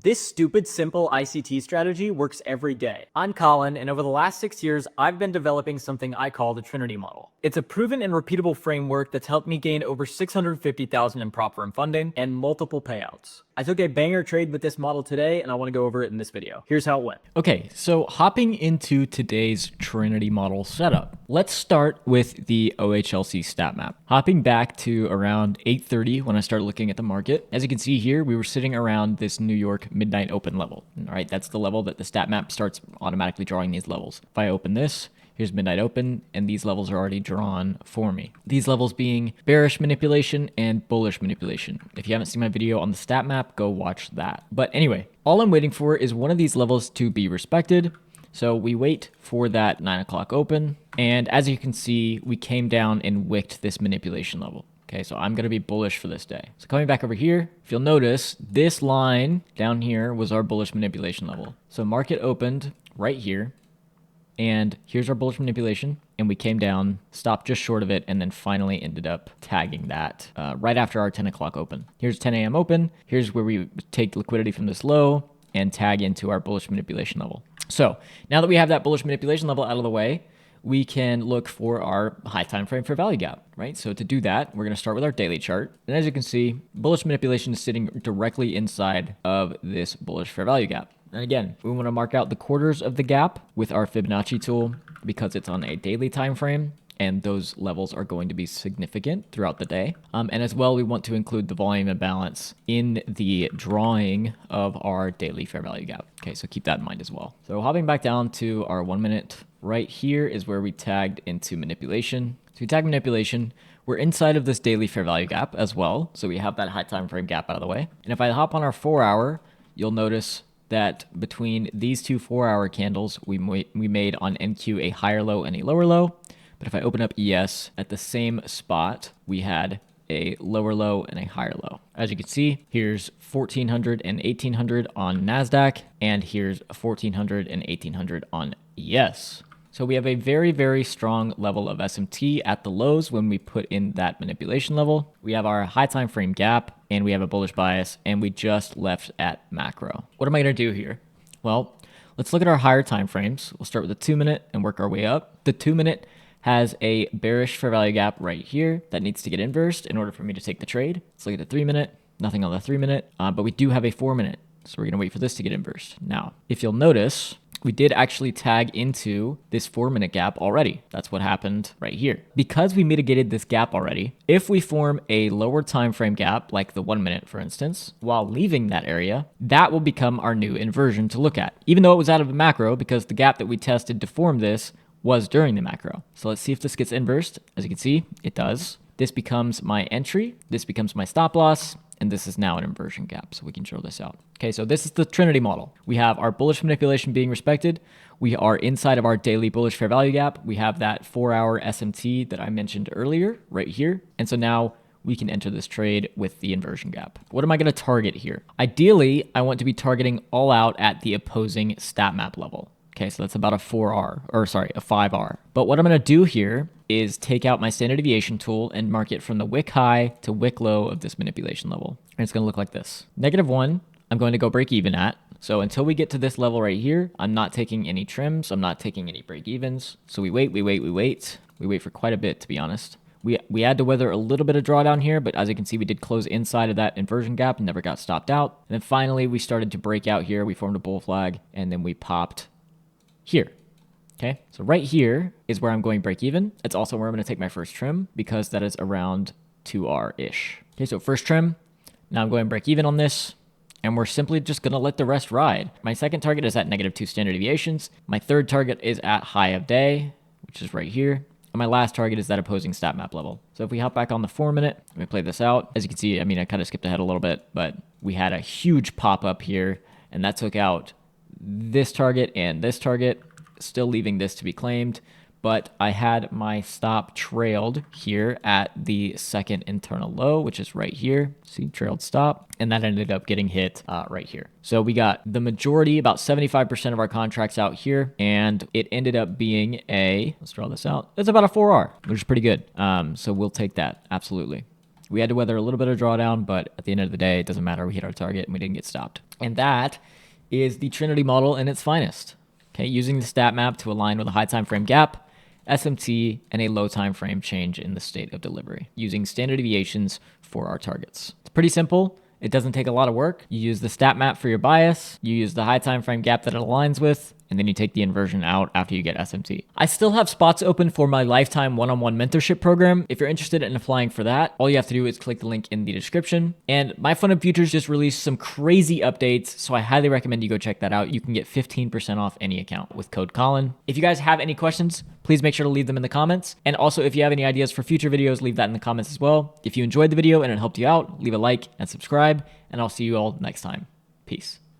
This stupid, simple ICT strategy works every day. I'm Colin, and over the last 6 years, I've been developing something I call the Trinity model. It's a proven and repeatable framework that's helped me gain over $650,000 in prop firm funding and multiple payouts. I took a banger trade with this model today, and I want to go over it in this video. Here's how it went. Okay, so hopping into today's Trinity model setup, let's start with the OHLC stat map. Hopping back to around 8:30 when I started looking at the market, as you can see here, we were sitting around this New York midnight open level. All right, that's the level that the stat map starts automatically drawing these levels. If I open this, here's midnight open, and these levels are already drawn for me. These levels being bearish manipulation and bullish manipulation. If you haven't seen my video on the stat map, go watch that. But anyway, all I'm waiting for is one of these levels to be respected. So we wait for that 9 o'clock open. And as you can see, we came down and wicked this manipulation level. Okay, so I'm going to be bullish for this day. So coming back over here, if you'll notice, this line down here was our bullish manipulation level. So market opened right here. And here's our bullish manipulation, and we came down, stopped just short of it, and then finally ended up tagging that right after our 10 o'clock open. Here's 10 a.m. open. Here's where we take liquidity from this low and tag into our bullish manipulation level. So now that we have that bullish manipulation level out of the way, we can look for our high time frame fair value gap, right? So to do that, we're going to start with our daily chart. And as you can see, bullish manipulation is sitting directly inside of this bullish fair value gap. And again, we want to mark out the quarters of the gap with our Fibonacci tool because it's on a daily time frame, and those levels are going to be significant throughout the day. And as well, we want to include the volume imbalance in the drawing of our daily fair value gap. Okay, so keep that in mind as well. So hopping back down to our 1 minute, right here is where we tagged into manipulation. So we tag manipulation. We're inside of this daily fair value gap as well. So we have that high time frame gap out of the way. And if I hop on our 4 hour, you'll notice that between these two 4 hour candles, we made on NQ a higher low and a lower low. But if I open up ES at the same spot, we had a lower low and a higher low. As you can see, here's 1400 and 1800 on NASDAQ, and here's 1400 and 1800 on ES. So we have a very, very strong level of SMT at the lows when we put in that manipulation level. We have our high time frame gap, and we have a bullish bias, and we just left at macro. What am I going to do here? Well, let's look at our higher time frames. We'll start with the 2 minute and work our way up. The 2 minute has a bearish fair value gap right here that needs to get inversed in order for me to take the trade. Let's look at the 3 minute. Nothing on the 3 minute, but we do have a 4 minute. So we're going to wait for this to get inversed. Now, if you'll notice, we did actually tag into this 4 minute gap already. That's what happened right here. Because we mitigated this gap already, if we form a lower time frame gap, like the 1 minute, for instance, while leaving that area, that will become our new inversion to look at, even though it was out of the macro, because the gap that we tested to form this was during the macro. So let's see if this gets inversed. As you can see, it does. This becomes my entry. This becomes my stop loss. And this is now an inversion gap, so we can drill this out. Okay, so this is the Trinity model. We have our bullish manipulation being respected. We are inside of our daily bullish fair value gap. We have that 4 hour SMT that I mentioned earlier right here. And so now we can enter this trade with the inversion gap. What am I going to target here? Ideally, I want to be targeting all out at the opposing stat map level. Okay, so that's about a 5R. But what I'm going to do here is take out my standard deviation tool and mark it from the wick high to wick low of this manipulation level. And it's going to look like this. -1, I'm going to go break even at. So until we get to this level right here, I'm not taking any trims. I'm not taking any break evens. So we wait. We wait for quite a bit, to be honest. We had to weather a little bit of drawdown here, but as you can see, we did close inside of that inversion gap and never got stopped out. And then finally, we started to break out here. We formed a bull flag, and then we popped here. Okay, so right here is where I'm going break even. It's also where I'm going to take my first trim because that is around 2R-ish. Okay, so first trim. Now I'm going break even on this, and we're simply just going to let the rest ride. My second target is at -2 standard deviations. My third target is at high of day, which is right here. And my last target is that opposing stat map level. So if we hop back on the 4 minute, let me play this out. As you can see, I mean, I kind of skipped ahead a little bit, but we had a huge pop up here, and that took out this target and this target, still leaving this to be claimed. But I had my stop trailed here at the second internal low, which is right here. See, trailed stop. And that ended up getting hit right here. So we got the majority, about 75% of our contracts out here. And it ended up being let's draw this out. It's about a 4R, which is pretty good. So we'll take that. Absolutely. We had to weather a little bit of drawdown, but at the end of the day, it doesn't matter. We hit our target and we didn't get stopped. And that is the Trinity model in its finest. Okay, using the stat map to align with a high time frame gap, SMT, and a low time frame change in the state of delivery, using standard deviations for our targets. It's pretty simple. It doesn't take a lot of work. You use the stat map for your bias, you use the high time frame gap that it aligns with, and then you take the inversion out after you get SMT. I still have spots open for my lifetime one-on-one mentorship program. If you're interested in applying for that, all you have to do is click the link in the description. And My Fun and Futures just released some crazy updates, so I highly recommend you go check that out. You can get 15% off any account with code Colin. If you guys have any questions, please make sure to leave them in the comments. And also, if you have any ideas for future videos, leave that in the comments as well. If you enjoyed the video and it helped you out, leave a like and subscribe, and I'll see you all next time. Peace.